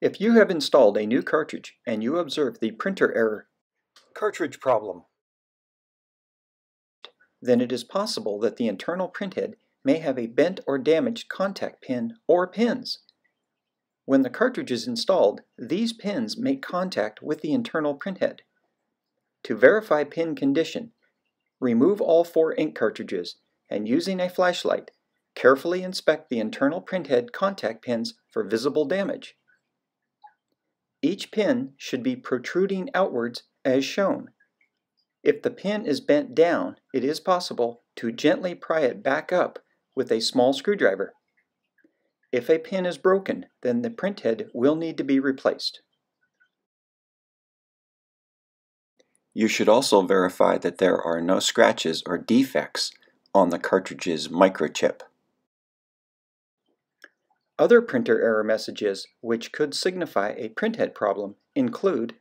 If you have installed a new cartridge and you observe the printer error cartridge problem, then it is possible that the internal printhead may have a bent or damaged contact pin or pins. When the cartridge is installed, these pins make contact with the internal printhead. To verify pin condition, remove all 4 ink cartridges and using a flashlight, carefully inspect the internal printhead contact pins for visible damage. Each pin should be protruding outwards as shown. If the pin is bent down, it is possible to gently pry it back up with a small screwdriver. If a pin is broken, then the printhead will need to be replaced. You should also verify that there are no scratches or defects on the cartridge's microchip. Other printer error messages which could signify a printhead problem include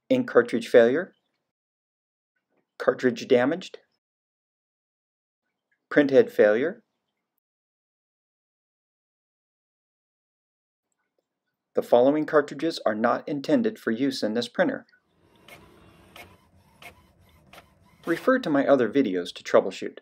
ink cartridge failure, cartridge damaged, printhead failure, the following cartridges are not intended for use in this printer. Refer to my other videos to troubleshoot.